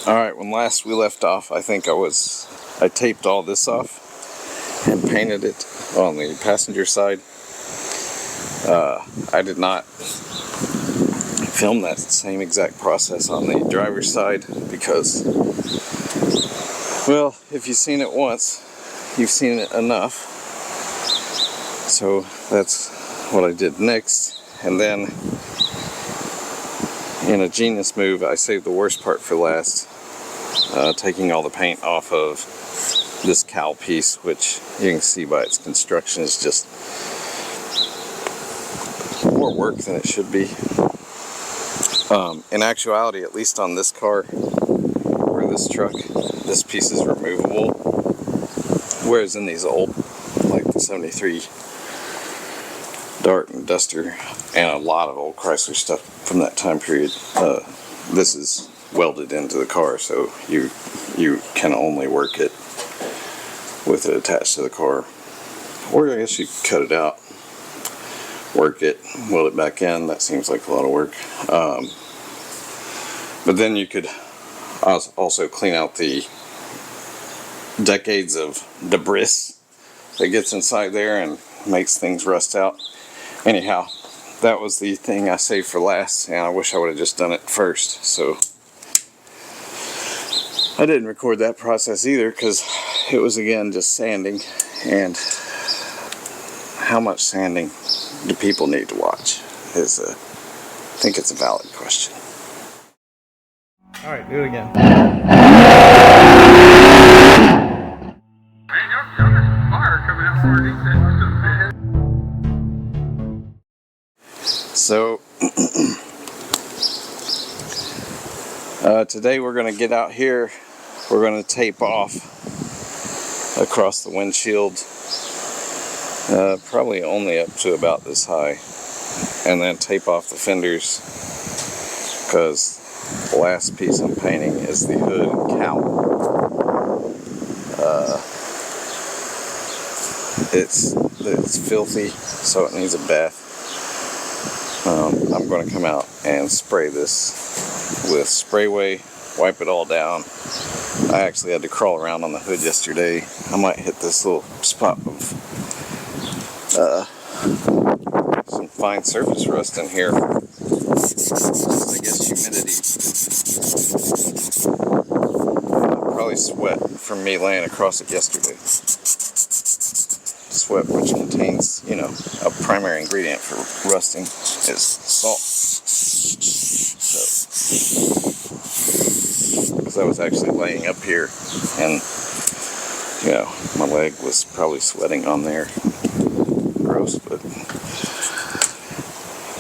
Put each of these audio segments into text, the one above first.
Alright, when last we left off, I think I taped all this off and painted it on the passenger side. I did not film that same exact process on the driver's side because, well, if you've seen it once, you've seen it enough. So that's what I did next. And then, in a genius move, I saved the worst part for last, taking all the paint off of this cowl piece, which you can see by its construction is just more work than it should be. In actuality, at least on this car or this truck, this piece is removable, whereas in these old, like the 73 Dart and Duster and a lot of old Chrysler stuff from that time period, this is welded into the car, so you can only work it with it attached to the car, or I guess you could cut it out, work it, weld it back in. That seems like a lot of work. But then you could also clean out the decades of debris that gets inside there and makes things rust out. Anyhow, that was the thing I saved for last, and I wish I would have just done it first. So I didn't record that process either because it was, again, just sanding. And how much sanding do people need to watch is I think it's a valid question. Alright, do it again. Man, y'all got fire coming out underneath that. So today we're going to get out here. We're going to tape off across the windshield, probably only up to about this high, and then tape off the fenders, because the last piece I'm painting is the hood and cowl. It's filthy, so it needs a bath. I'm going to come out and spray this with Sprayway, wipe it all down. I actually had to crawl around on the hood yesterday. I might hit this little spot of some fine surface rust in here. I guess humidity. Probably sweat from me laying across it yesterday. Sweat, which contains, you know, a primary ingredient for rusting is salt. So, because I was actually laying up here and, you know, my leg was probably sweating on there. Gross, but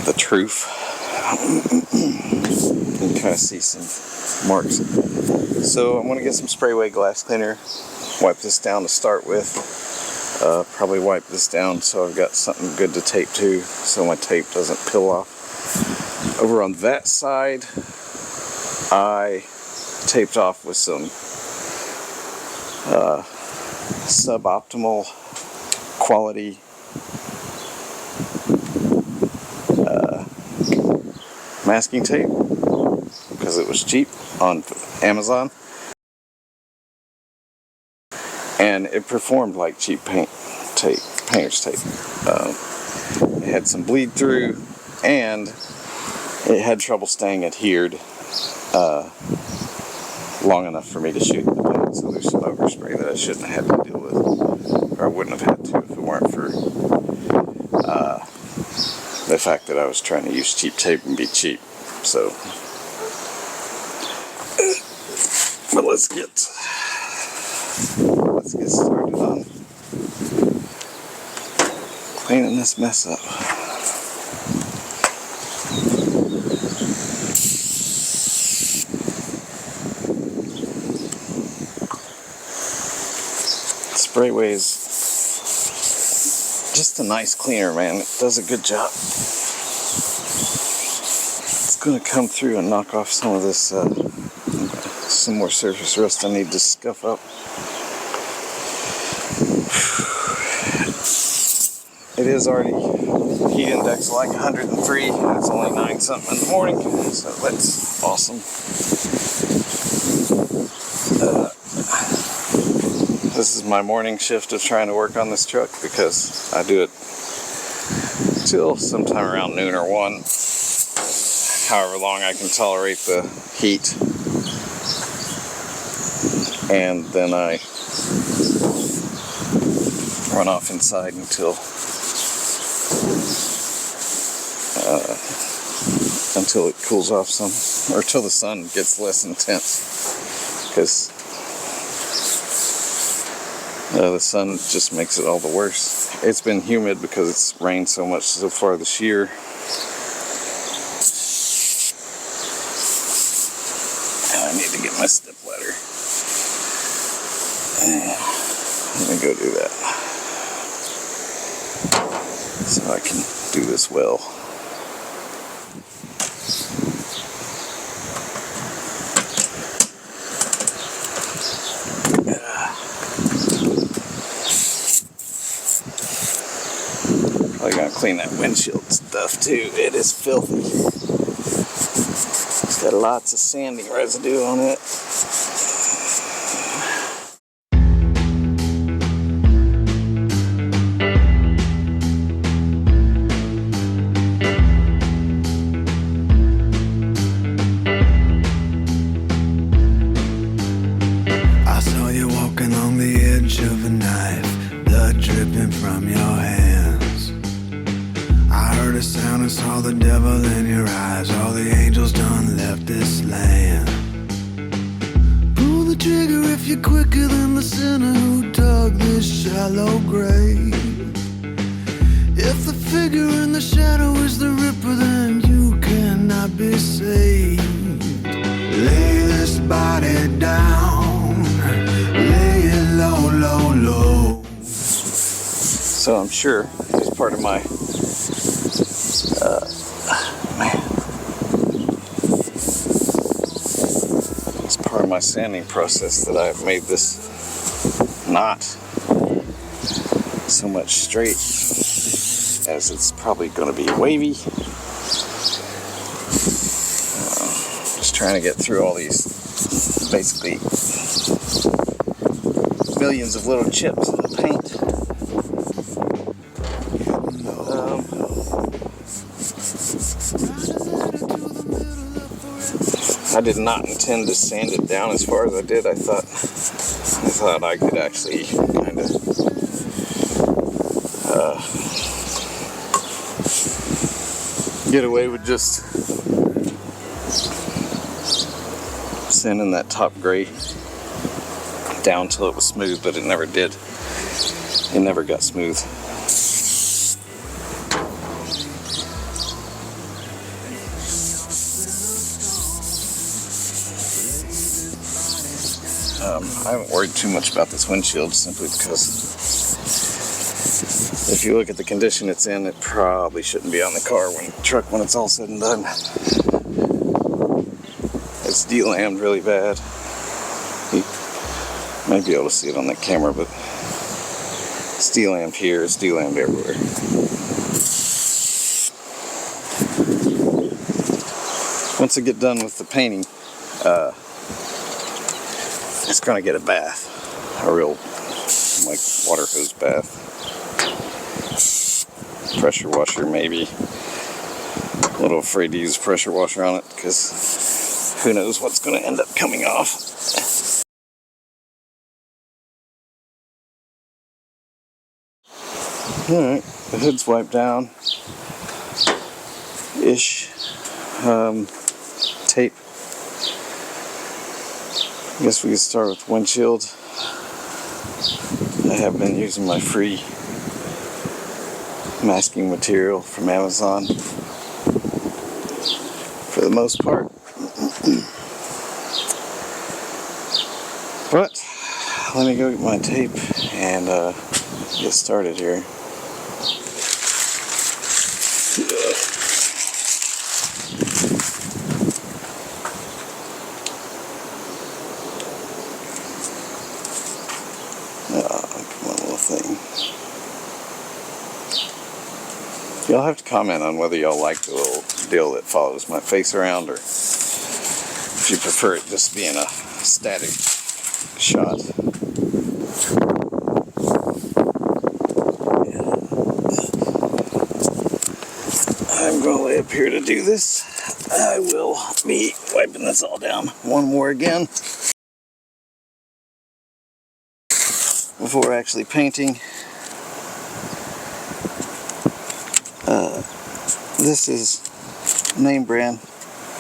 the truth. You can kind of see some marks. So I'm going to get some Sprayway glass cleaner, wipe this down to start with. Probably wipe this down so I've got something good to tape to, so my tape doesn't peel off. Over on that side, I taped off with some suboptimal quality masking tape because it was cheap on Amazon. And it performed like cheap painter's tape. It had some bleed through, and it had trouble staying adhered long enough for me to shoot the paint. So there's some overspray that I shouldn't have had to deal with, or I wouldn't have had to if it weren't for the fact that I was trying to use cheap tape and be cheap. So, but let's get started on cleaning this mess up. Sprayway is just a nice cleaner, man. It does a good job. It's going to come through and knock off some of this, some more surface rust I need to scuff up. It is already heat index like 103, and it's only 9 something in the morning, so that's awesome. This is my morning shift of trying to work on this truck because I do it till sometime around noon or 1. However long I can tolerate the heat. And then I run off inside until it cools off some, or till the sun gets less intense, because the sun just makes it all the worse. It's been humid because it's rained so much so far this year. And I need to get my step ladder. Let me go do that so I can do this well. Probably gonna clean that windshield stuff too. It is filthy. It's got lots of sanding residue on it. I saw you walking on the edge of a knife, blood dripping from your hands. I heard a sound and saw the devil in your eyes. All the angels done left this land. Pull the trigger if you're quicker than the sinner who dug this shallow grave. If the figure in the shadow is the Ripper, then you cannot be saved. Lay this body down, lay it low, low, low. So I'm sure as part of my as part of my sanding process that I've made this not so much straight, as it's probably going to be wavy. Just trying to get through all these basically millions of little chips in the paint. I did not intend to sand it down as far as I did. I thought I could actually kind of get away with just sanding that top gray down till it was smooth, but it never did. It never got smooth. I haven't worried too much about this windshield simply because if you look at the condition it's in, it probably shouldn't be on the truck when it's all said and done. It's de-lambed really bad. You might be able to see it on the camera, but it's de-lambed here, it's de-lambed everywhere. Once I get done with the painting, it's gonna get a bath, a real like water hose bath, pressure washer maybe. A little afraid to use a pressure washer on it because who knows what's gonna end up coming off. Alright, the hood's wiped down ish. Tape. I guess we could start with windshield. I have been using my free masking material from Amazon for the most part. But let me go get my tape and get started here. Y'all have to comment on whether y'all like the little deal that follows my face around, or if you prefer it just being a static shot. I'm going to lay up here to do this. I will be wiping this all down one more again before actually painting. This is name brand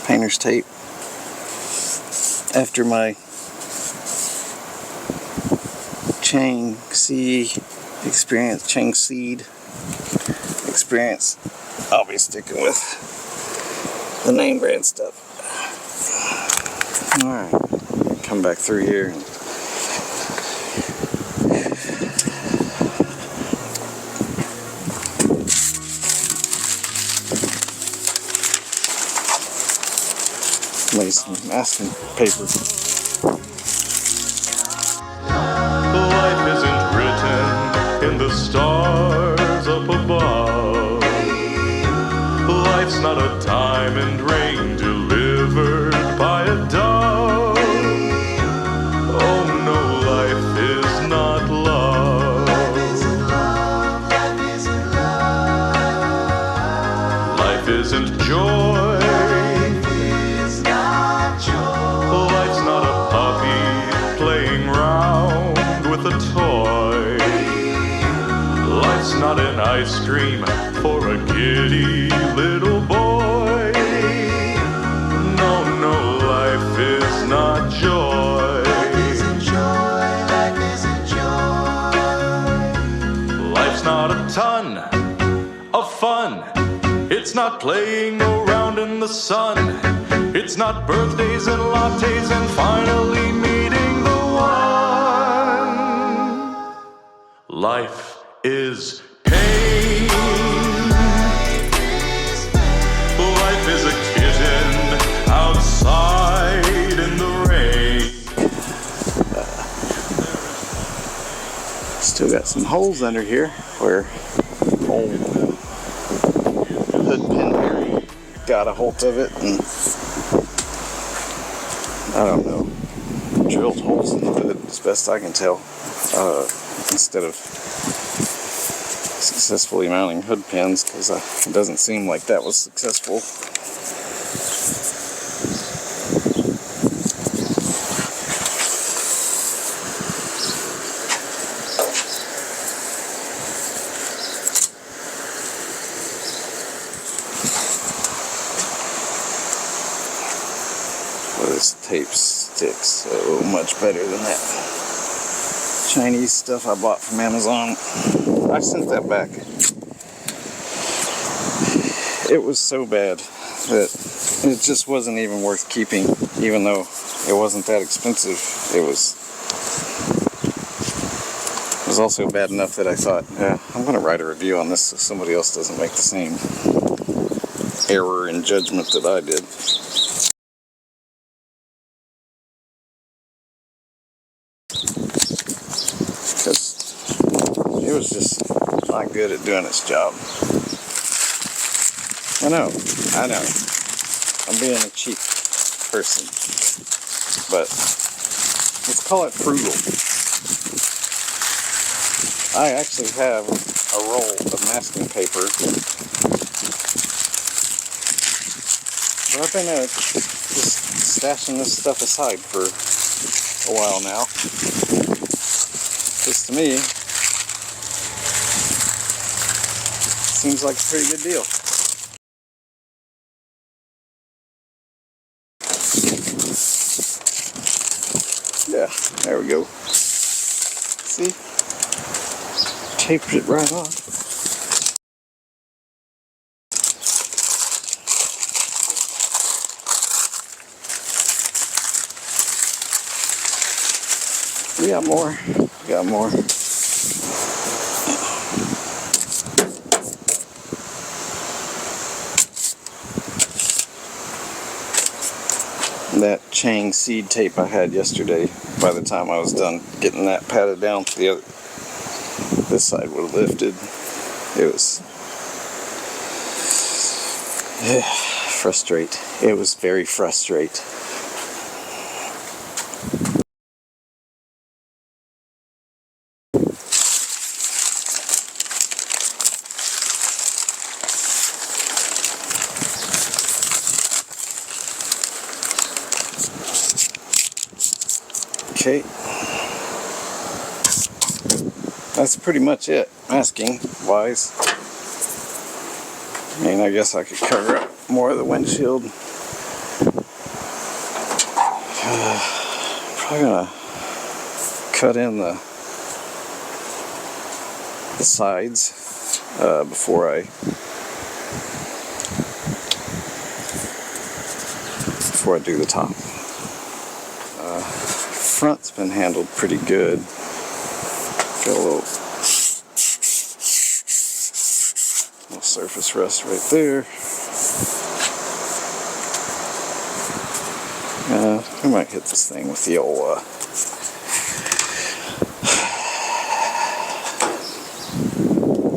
painter's tape. After my Chang Seed experience, I'll be sticking with the name brand stuff. Alright, come back through here and lay some masking paper. Life isn't written in the stars up above. Life's not a diamond ring delivered by a dove. Oh no, life is not love. Life isn't joy. Life's not a puppy playing round with a toy. Life's not an ice cream for a giddy little boy. No, no, life is not joy. Life's not a ton of fun. It's not playing around in the sun. It's not birthdays and lattes and finally meeting the one. Life is pain. Life is a kitten outside in the rain. Still got some holes under here where old hood pin here got a hold of it, and I don't know, drilled holes in the hood as best I can tell, instead of successfully mounting hood pins, because it doesn't seem like that was successful. This tape sticks so much better than that Chinese stuff I bought from Amazon. I sent that back. It was so bad that it just wasn't even worth keeping, even though it wasn't that expensive. It was also bad enough that I thought, yeah, I'm going to write a review on this so somebody else doesn't make the same error in judgment that I did. Because it was just not good at doing its job. I know. I'm being a cheap person. But let's call it frugal. I actually have a roll of masking paper. But I've been just stashing this stuff aside for a while now. Because to me, seems like a pretty good deal. Yeah, there we go. See? Taped it right off. We got more. That Chang seed tape I had yesterday, by the time I was done getting that patted down, this side would have lifted. It was frustrate. It was very frustrate. Okay. That's pretty much it, masking wise. I mean, I guess I could cover up more of the windshield. Probably gonna cut in the sides before I do the top. Front's been handled pretty good. Got a little surface rust right there. I might hit this thing with the old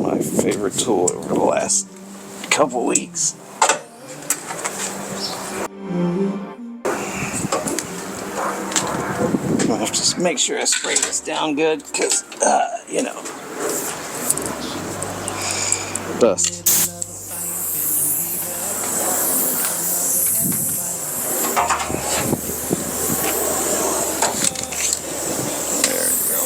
my favorite tool over the last couple weeks. I have to make sure I spray this down good because, you know, dust. There you go.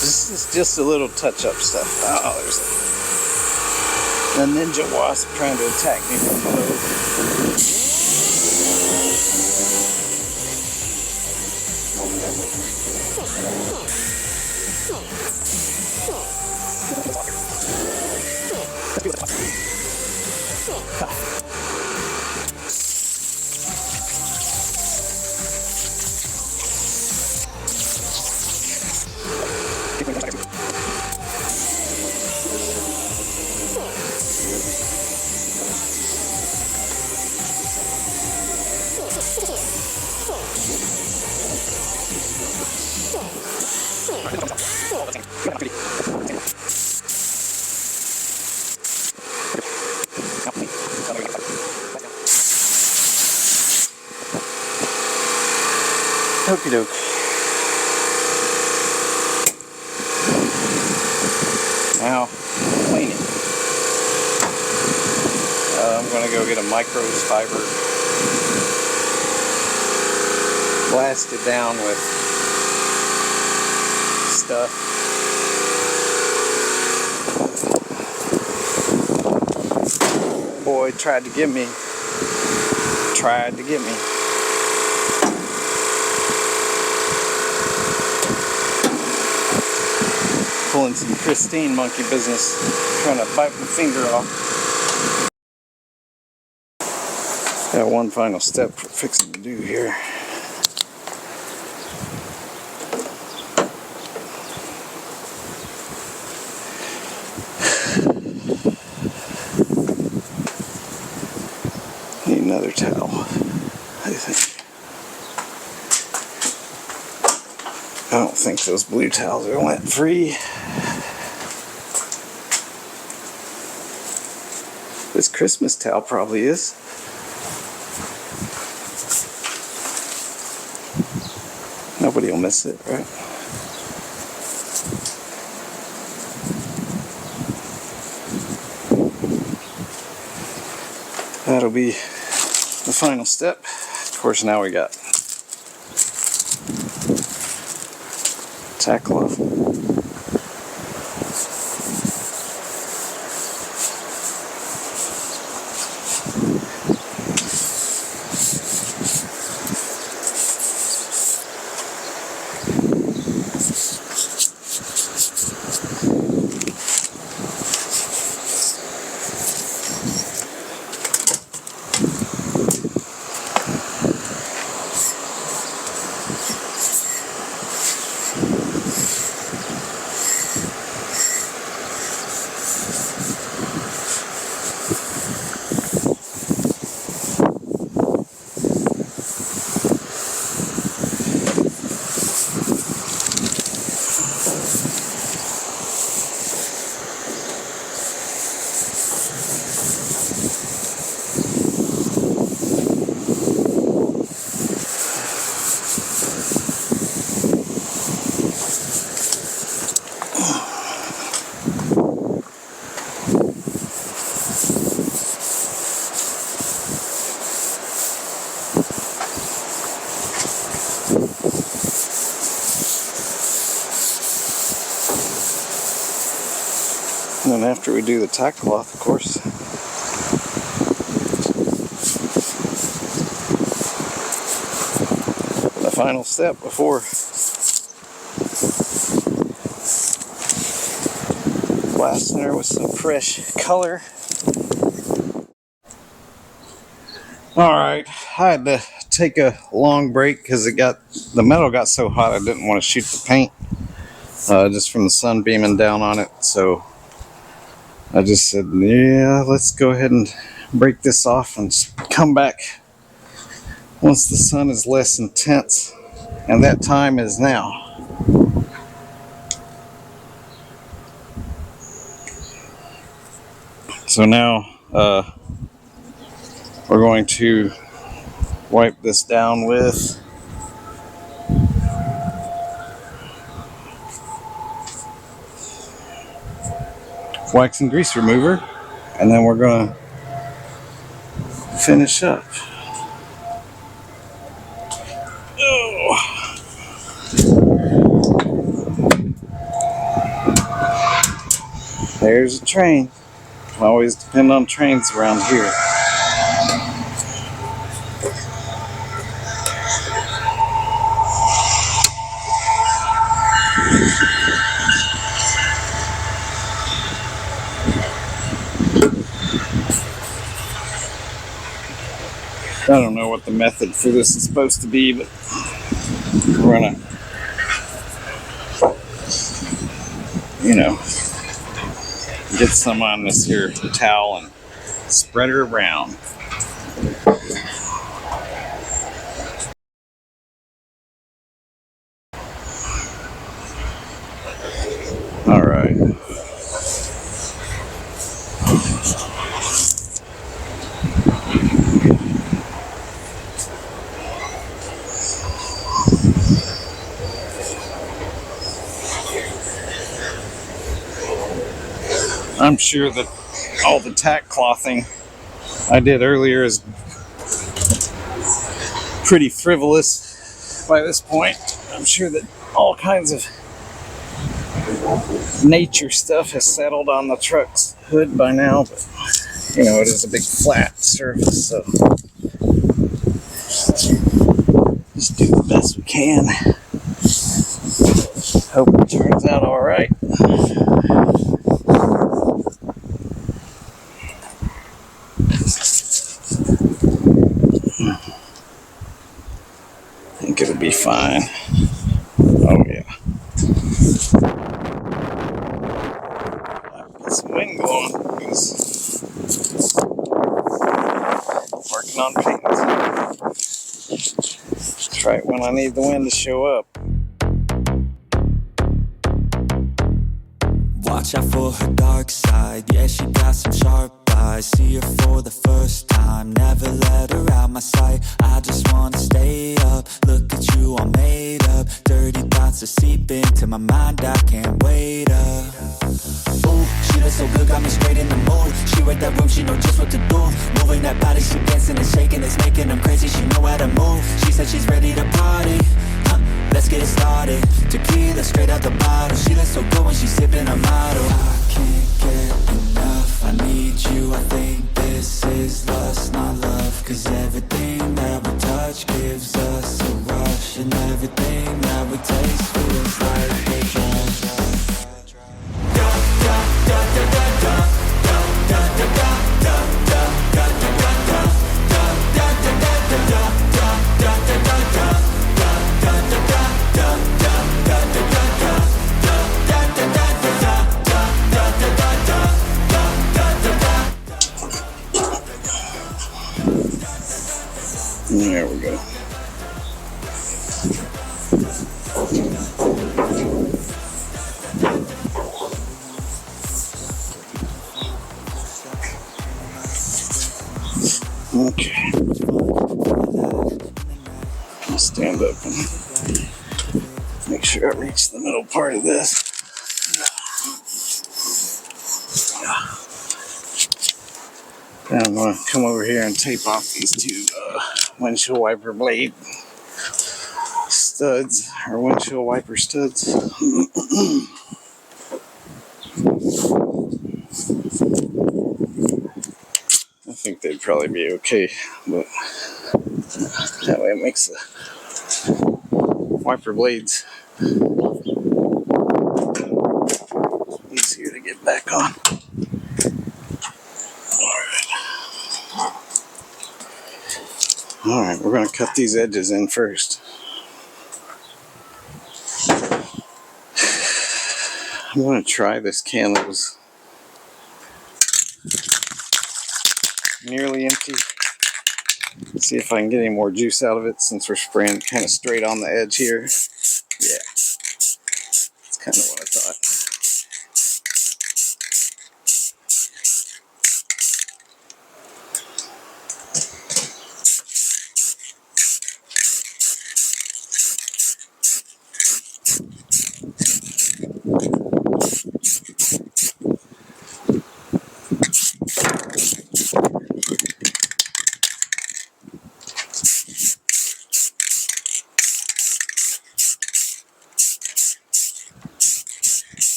This is just a little touch-up stuff. Oh, there's a ninja wasp trying to attack me from below. Okie doke. Now, clean it. I'm going to go get a micros fiber, blast it down with stuff. Boy tried to get me. Pulling some pristine monkey business, trying to bite my finger off. Got one final step we're fixing to do here. Need another towel, I think. I don't think those blue towels are lint free. This Christmas towel probably is. Nobody will miss it, right? That'll be the final step. Of course, now we got tackle off. And then after we do the tack cloth, of course, the final step before blasting her with some fresh color. Alright, I had to take a long break because the metal got so hot I didn't want to shoot the paint just from the sun beaming down on it. So I just said, yeah, let's go ahead and break this off and come back once the sun is less intense, and that time is now. So now we're going to wipe this down with wax and grease remover, and then we're going to finish up. Oh. There's a train. I always depend on trains around here. I don't know what the method for this is supposed to be, but we're gonna, get some on this here towel and spread her around. All right. I'm sure that all the tack clothing I did earlier is pretty frivolous by this point. I'm sure that all kinds of nature stuff has settled on the truck's hood by now, but it is a big flat surface, so just do the best we can. Hope it turns out all right. I think it'll be fine. Oh yeah. Get some wind going because working on paint. Try it when I need the wind to show up. Watch out for her dark side. Yeah, she got some sharp eyes. See her for the first time. Never let her out my sight. I just wanna stay up. Look at you all made up. Dirty thoughts are seeping to my mind. I can't wait up. Ooh, she looks so good, got me straight in the mood. She read that room, she know just what to do. Moving that body, she dancing and shaking. It's making them crazy, she know how to move. She said she's ready to party. Let's get it started. Tequila straight out the bottle. She looks so good when she's sipping her model. I can't get enough. I need you. I think this is lust, not love. Cause everything that we touch gives us a rush. And everything that we taste feels like a drug. Da da da da da da da da da da da da da da da da da da da da. There we go. Make sure I reach the middle part of this. And I'm going to come over here and tape off these two windshield wiper blade studs, or windshield wiper studs. I think they'd probably be okay, but that way it makes the wiper blades easier to get back on. Alright, we're going to cut these edges in first. I'm going to try this can that was nearly empty. See if I can get any more juice out of it since we're spraying kind of straight on the edge here. Yeah, that's kind of what I thought.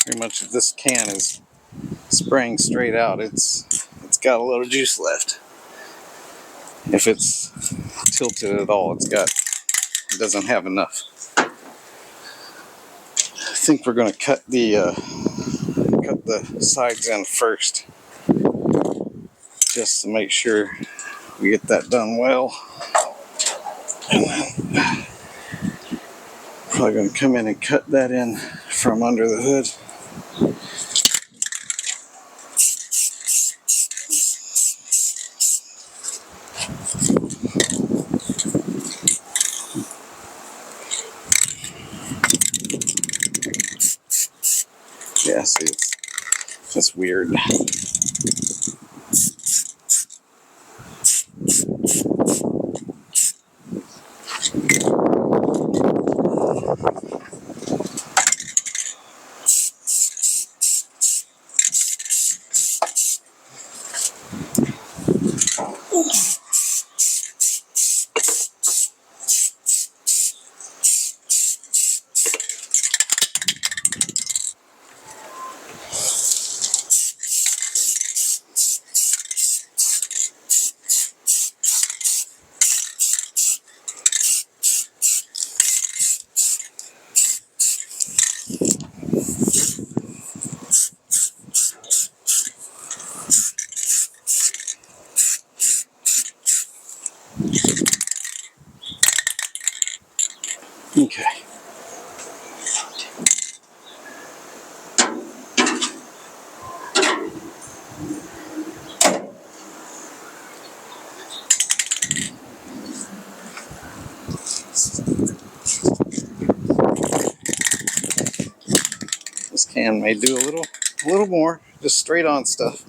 Pretty much if this can is spraying straight out, it's got a little juice left. If it's tilted at all, it doesn't have enough. I think we're going to cut the sides in first, just to make sure we get that done well. And then probably going to come in and cut that in from under the hood. Yeah, see, it's weird. Okay. This can may do a little more, just straight on stuff.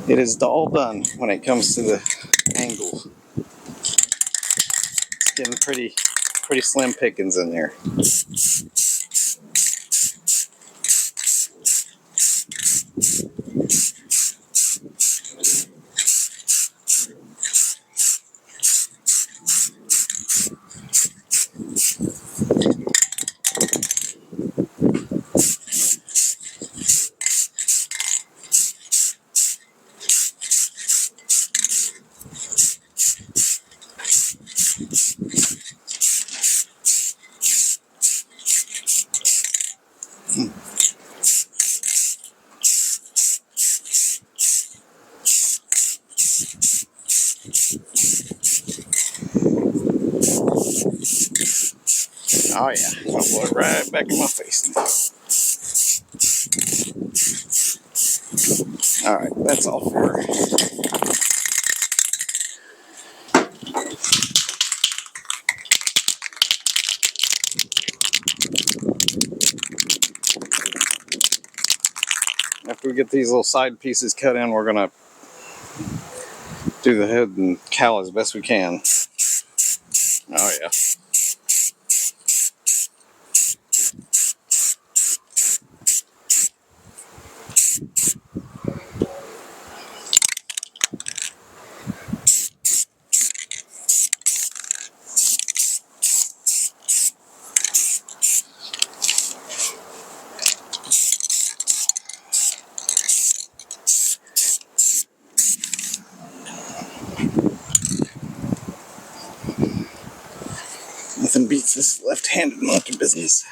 It is all done when it comes to the angle. It's getting pretty slim pickings in there. Oh yeah, I'll blow it right back in my face. Alright, that's all for her. After we get these little side pieces cut in, we're gonna do the head and cowl as best we can. Oh yeah. Nothing beats this left-handed monkey business.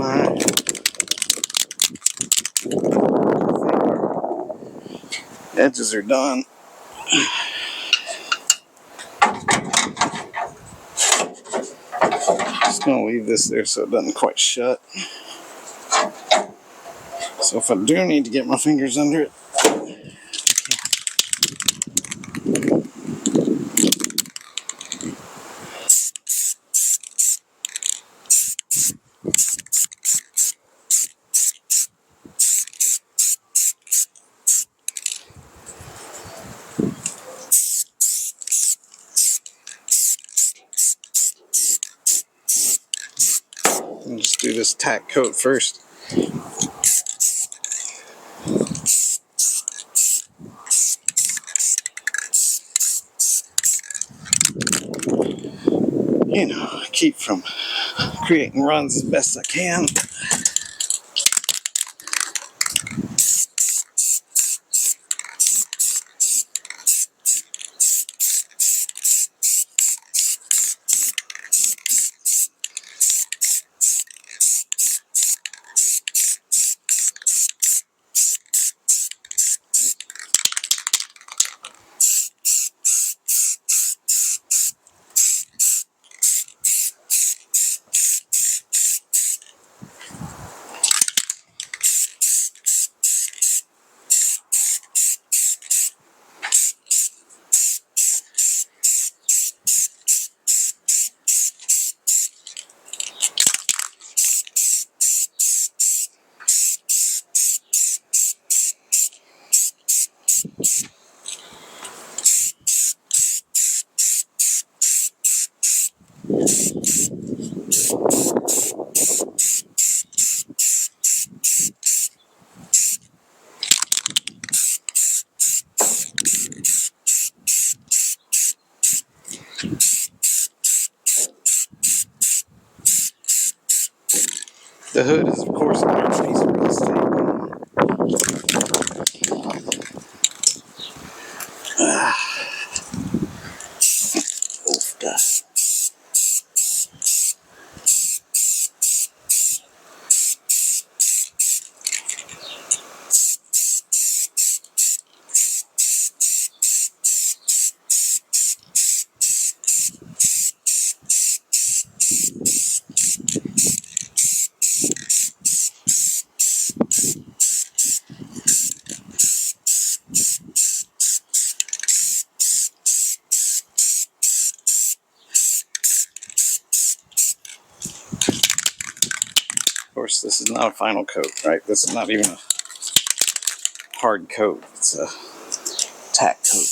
Alright. Edges are done. Just gonna leave this there so it doesn't quite shut. So if I do need to get my fingers under it, I'll just do this tack coat first. You know, keep from creating runs as best I can. The hood is, of course, a large piece of real estate. Oof, gosh. course, this is not a final coat, right? This is not even a hard coat. It's a tack coat.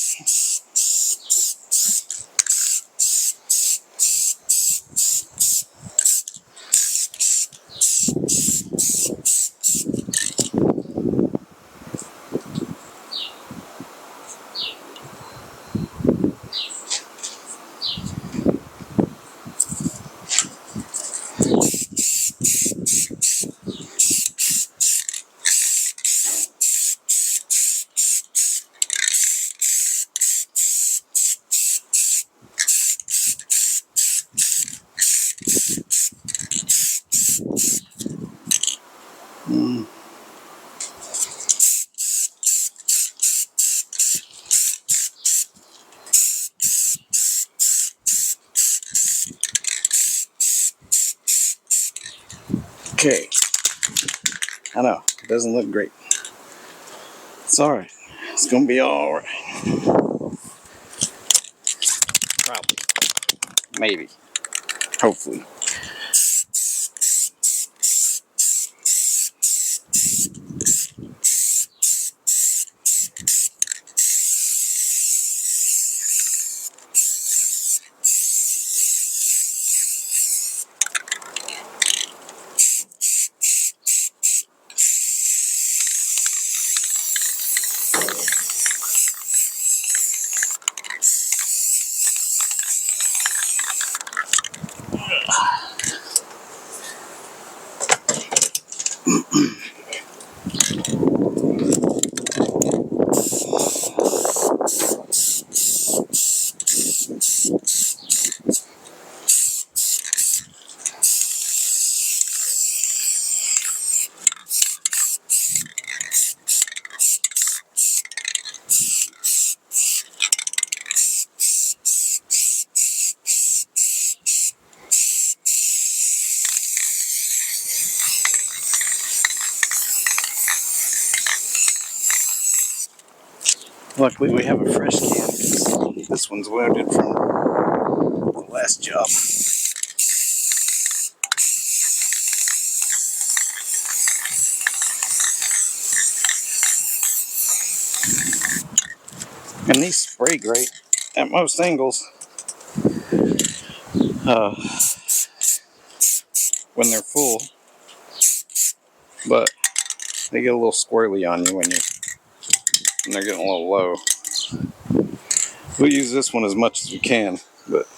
Okay. I know, it doesn't look great. It's alright. It's gonna be alright. Probably. Maybe. Hopefully. Luckily we have a fresh can because this one's wounded from the last job. And these spray great at most angles when they're full, but they get a little squirrely on you when they're getting a little low. We'll use this one as much as we can, but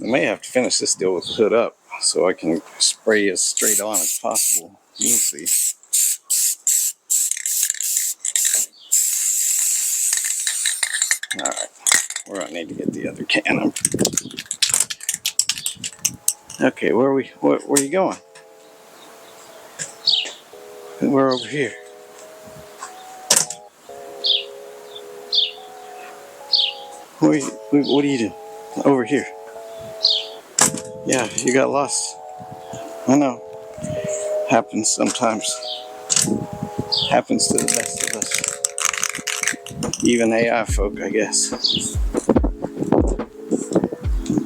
I may have to finish this deal with the hood up so I can spray as straight on as possible. You'll see. Alright, we're gonna need to get the other can. Okay, where are you going? We're over here. What are you doing? Over here. Yeah, you got lost. I know. Happens sometimes. Happens to the best of us. Even AI folk, I guess.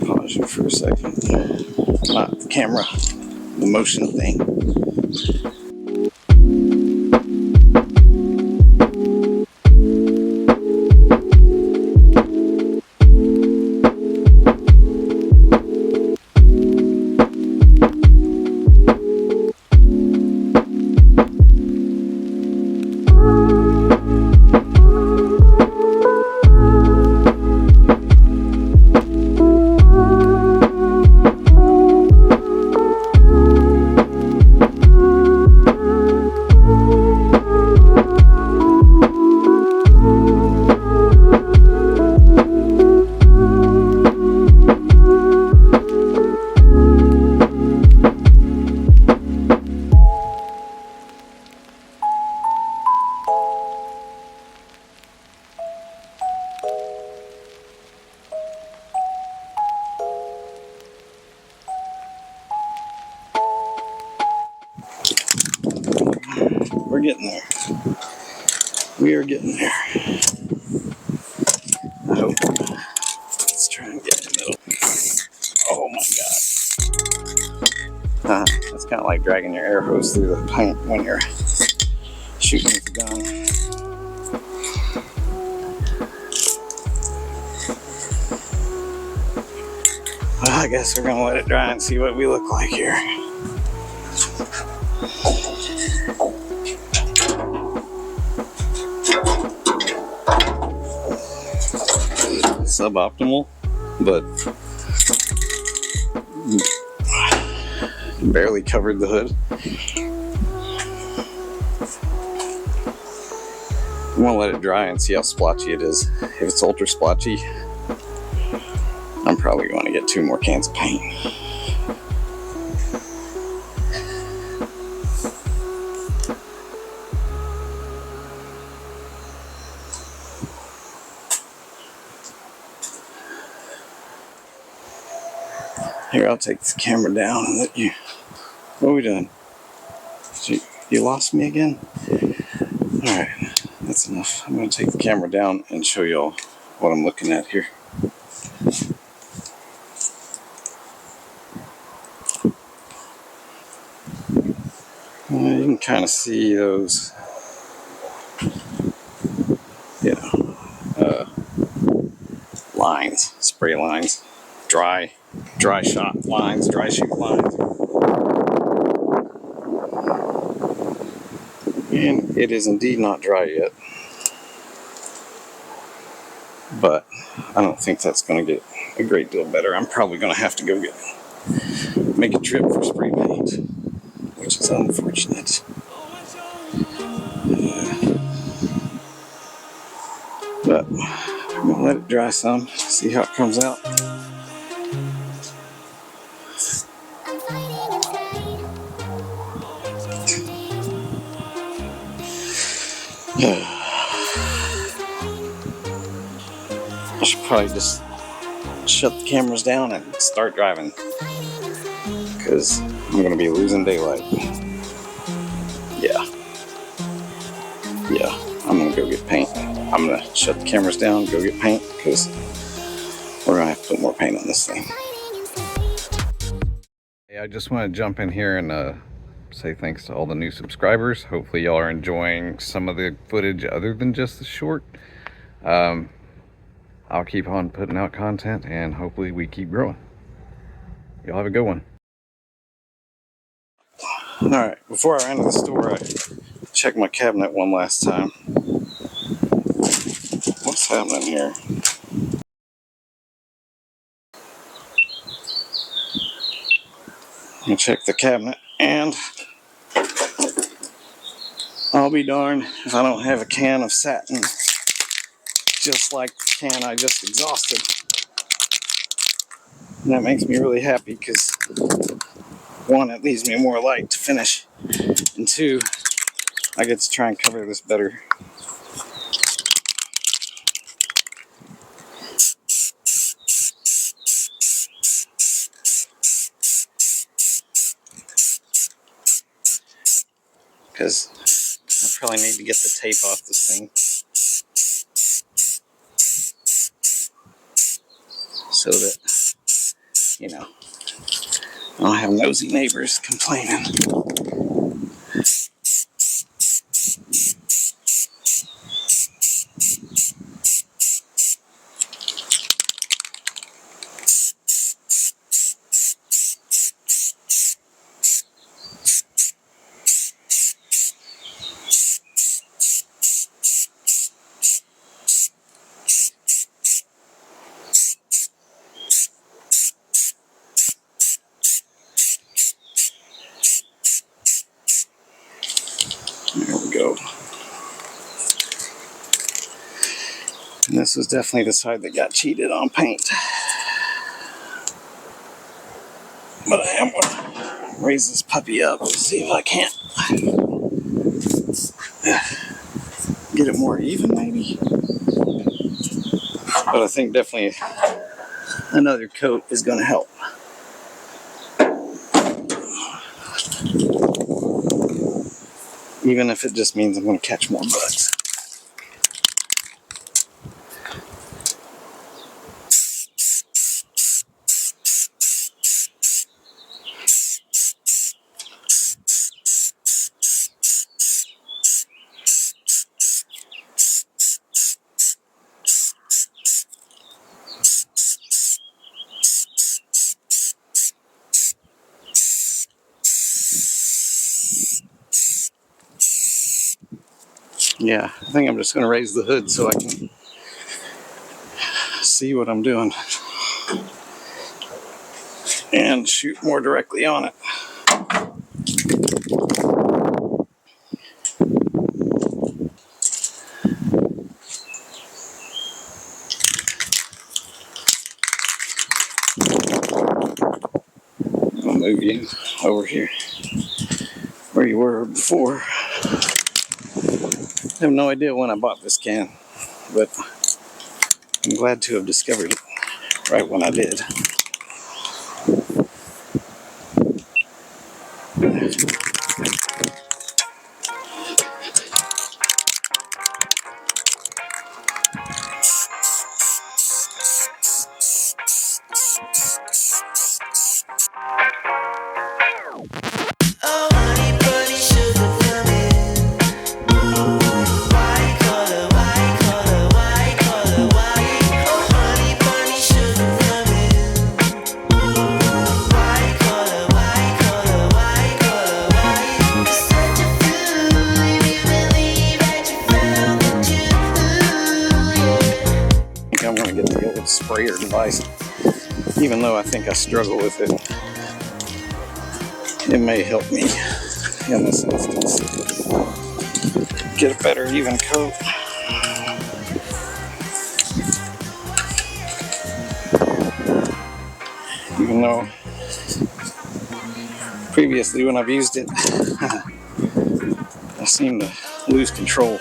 Pause you for a second. Not the camera. The motion thing. We're getting there. We are getting there. Oh, let's try and get in the middle. Oh my god. It's kind of like dragging your air hose through the paint when you're shooting with the gun. Well, I guess we're gonna let it dry and see what we look like here. Suboptimal, but barely covered the hood. I'm gonna let it dry and see how splotchy it is. If it's ultra splotchy, I'm probably going to get 2 more cans of paint. Here, I'll take the camera down and let you... What are we doing? You lost me again? Alright, that's enough. I'm going to take the camera down and show y'all what I'm looking at here. You can kind of see those, lines, spray lines, dry shot lines, dry shoot lines. And it is indeed not dry yet. But I don't think that's going to get a great deal better. I'm probably going to have to go make a trip for spray paint, which is unfortunate. But I'm going to let it dry some, see how it comes out. I should probably just shut the cameras down and start driving, because I'm going to be losing daylight. Yeah, I'm going to go get paint. I'm going to shut the cameras down, go get paint, because we're going to have to put more paint on this thing. Hey, I just want to jump in here and say thanks to all the new subscribers. Hopefully y'all are enjoying some of the footage other than just the short. I'll keep on putting out content, and hopefully we keep growing. Y'all have a good one. Alright, before I ran to the store, I checked my cabinet one last time. What's happening here? I checked the cabinet, and I'll be darned if I don't have a can of satin just like the can I just exhausted. And that makes me really happy, because 1, it leaves me more light to finish, and 2, I get to try and cover this better. Because I probably need to get the tape off this thing, so that, I don't have nosy neighbors complaining. There we go. And this was definitely the side that got cheated on paint. But I am going to raise this puppy up and see if I can't get it more even, maybe. But I think definitely another coat is going to help. Even if it just means I'm going to catch more bugs. Yeah, I think I'm just going to raise the hood so I can see what I'm doing and shoot more directly on it. I'll move you over here where you were before. I have no idea when I bought this can, but I'm glad to have discovered it right when I did. I'm going to get the old sprayer device, even though I think I struggle with it. It may help me in this instance get a better even coat. Even though previously when I've used it, I seem to lose control.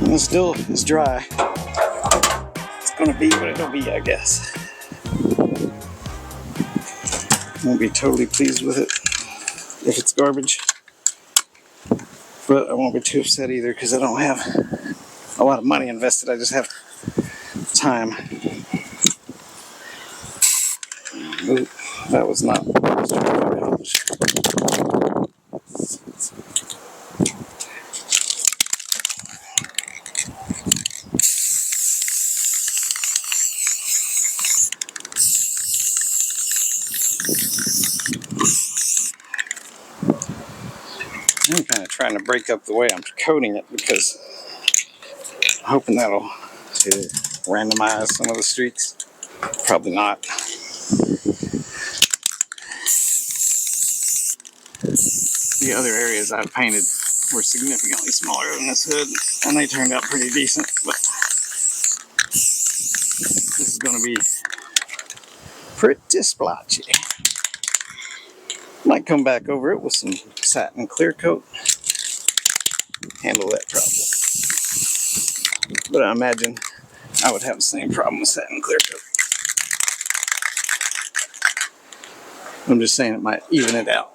And it still is dry. It's gonna be what it'll be, I guess. Won't be totally pleased with it if it's garbage, but I won't be too upset either because I don't have a lot of money invested. I just have time. Ooh, that was not what I was trying to accomplish. I'm kind of trying to break up the way I'm coating it because I'm hoping that'll randomize some of the streaks. Probably not. The other areas I've painted were significantly smaller than this hood, and they turned out pretty decent, but this is going to be pretty splotchy. Might come back over it with some satin clear coat, handle that problem. But I imagine I would have the same problem with satin clear coat. I'm just saying it might even it out.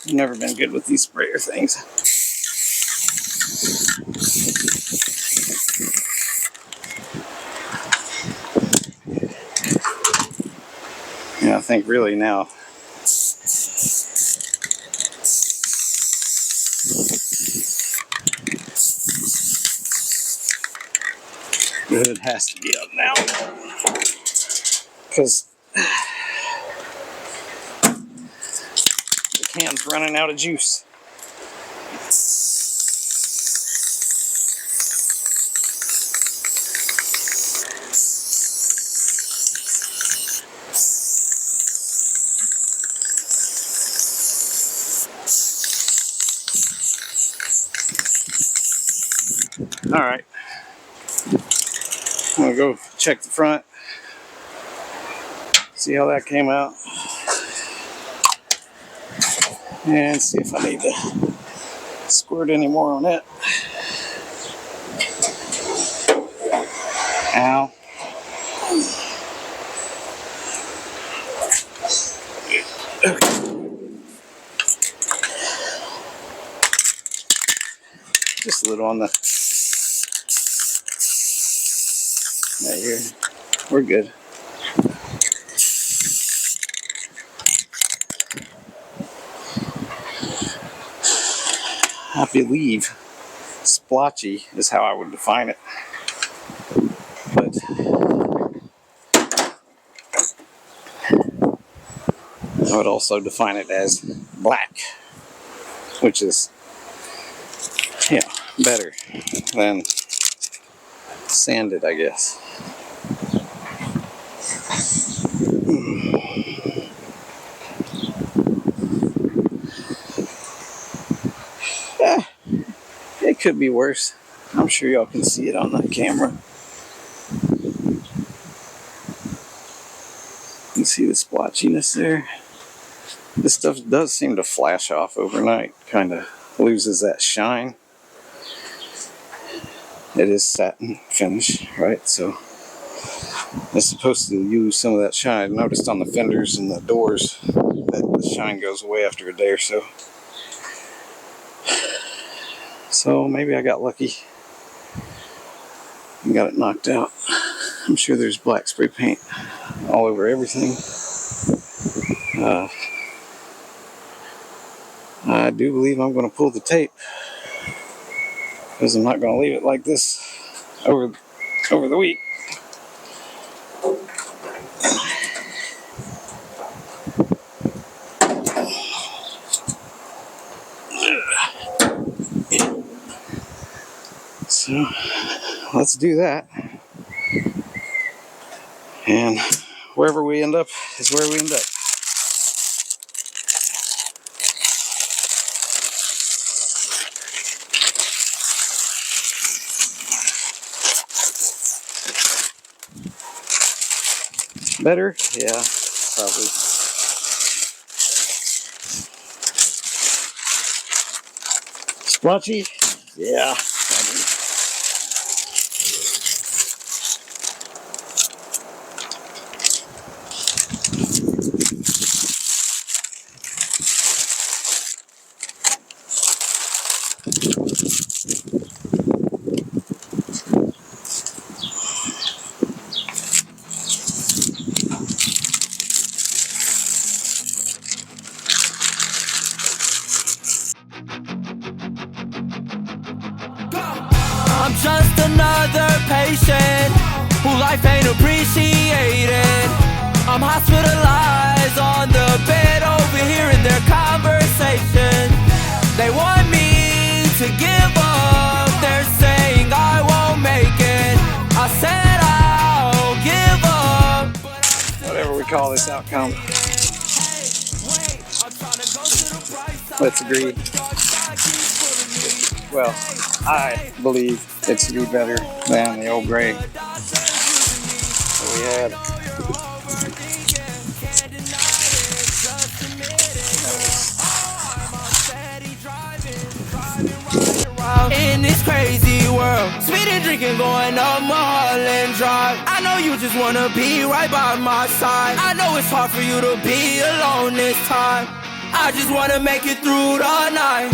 I've never been good with these sprayer things. Yeah, I think really now the hood has to be up now because the can's running out of juice. Alright. I'm gonna go check the front. See how that came out. And see if I need to squirt any more on it. Ow. Just a little on the right here. We're good. I believe splotchy is how I would define it. But I would also define it as black, which is, yeah, better than sanded, I guess. It could be worse. I'm sure y'all can see it on the camera. You can see the splotchiness there. This stuff does seem to flash off overnight. Kind of loses that shine. It is satin finish, right? So it's supposed to lose some of that shine. I noticed on the fenders and the doors that the shine goes away after a day or so. So maybe I got lucky and got it knocked out. I'm sure there's black spray paint all over everything. I do believe I'm going to pull the tape because I'm not going to leave it like this over the week. So let's do that, and wherever we end up is where we end up. Better? Yeah, probably. Splotchy? Yeah, probably. I'm just another patient who life ain't appreciated. I'm hospitalized on the bed, overhearing their conversation. They want me to give up. They're saying I won't make it. I said I'll give up. Whatever we call this outcome, let's agree. Well, I believe it's to be better than the old gray that we had. In this crazy world, speeding, drinking, going up Mulholland Drive. I know you just wanna be right by my side. I know it's hard for you to be alone this time. I just wanna make it through the night.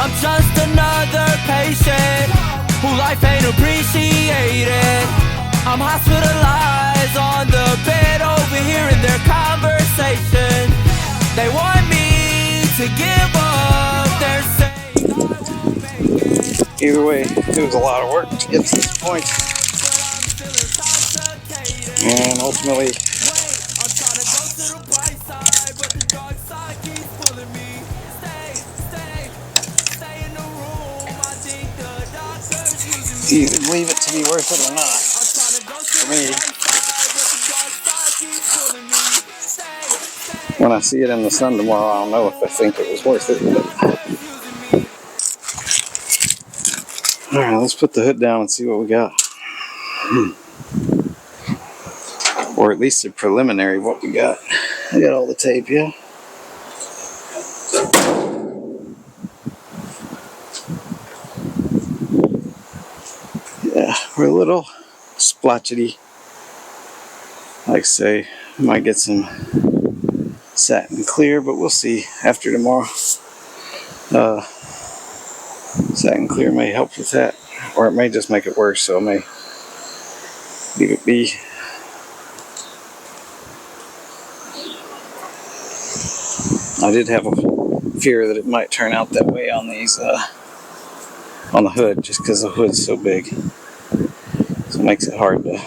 I'm just another patient who life ain't appreciated. I'm hospitalized on the bed, overhearing their conversation. They want me to give up. They're saying Either way, it was a lot of work to get to this point. And ultimately, you either believe it to be worth it or not. For me, when I see it in the sun tomorrow, I'll know if I think it was worth it. But Alright, let's put the hood down and see what we got. Or at least a preliminary what we got. I got all the tape, yeah. Yeah, we're a little splotchety. Like I say, we might get some satin clear, but we'll see after tomorrow. Satin clear may help with that, or it may just make it worse, so I may leave it be. I did have a fear that it might turn out that way on these, on the hood, just because the hood's so big. So it makes it hard to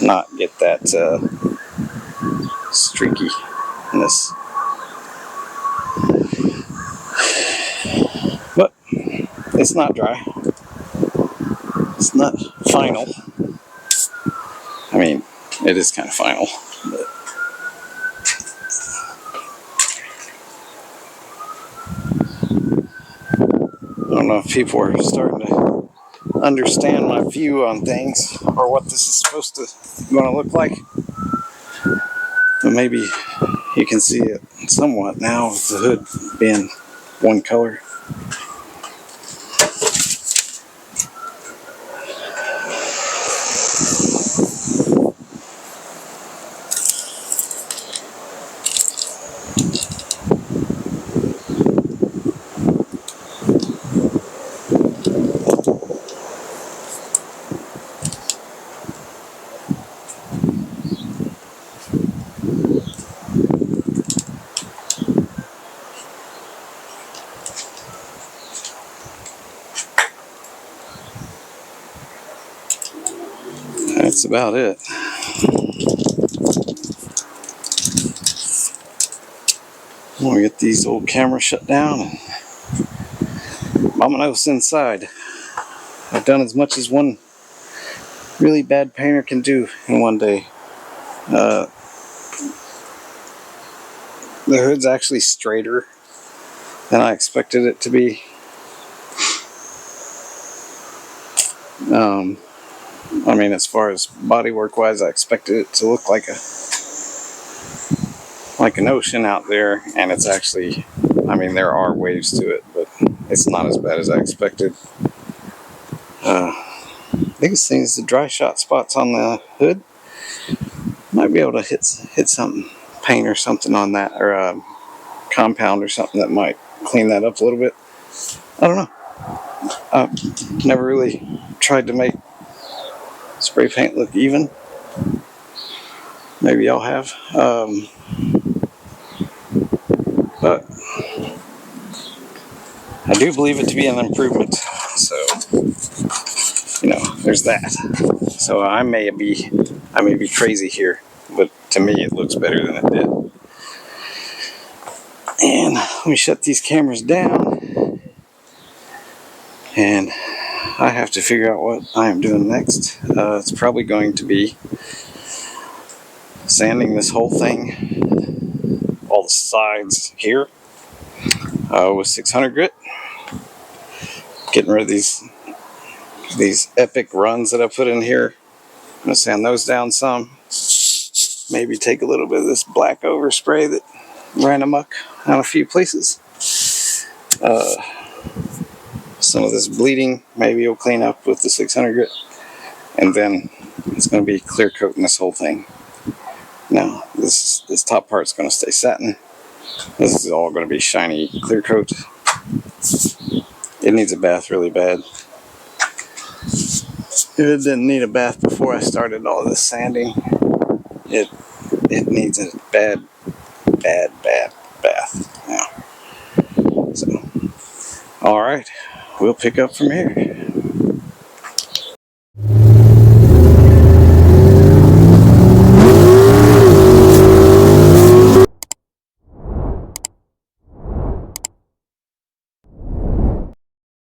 not get that streakiness. But it's not dry. It's not final. I mean, it is kind of final. But I don't know if people are starting to understand my view on things or what this is supposed to going to look like. But maybe you can see it somewhat now with the hood being one color. That's about it. I'm gonna get these old cameras shut down and vamonos inside. I've done as much as one really bad painter can do in one day. The hood's actually straighter than I expected it to be. I mean, as far as bodywork wise, I expected it to look like an ocean out there, and it's actually, I mean, there are waves to it, but it's not as bad as I expected. Biggest thing is the dry shot spots on the hood. Might be able to hit something, paint or something on that, or compound or something that might clean that up a little bit. I don't know. I've never really tried to make spray paint look even. Maybe y'all have. But I do believe it to be an improvement. So, you know, there's that. So I may be crazy here, but to me it looks better than it did. And let me shut these cameras down. And I have to figure out what I am doing next. It's probably going to be sanding this whole thing, all the sides here, with 600 grit. Getting rid of these epic runs that I put in here. I'm going to sand those down some. Maybe take a little bit of this black overspray that ran amok on a few places. Some of this bleeding maybe will clean up with the 600 grit, and then it's going to be clear coating this whole thing. Now this top part's going to stay satin. This is all going to be shiny clear coat. It needs a bath really bad. If it didn't need a bath before I started all this sanding, it needs a bad bath now. So, all right. We'll pick up from here.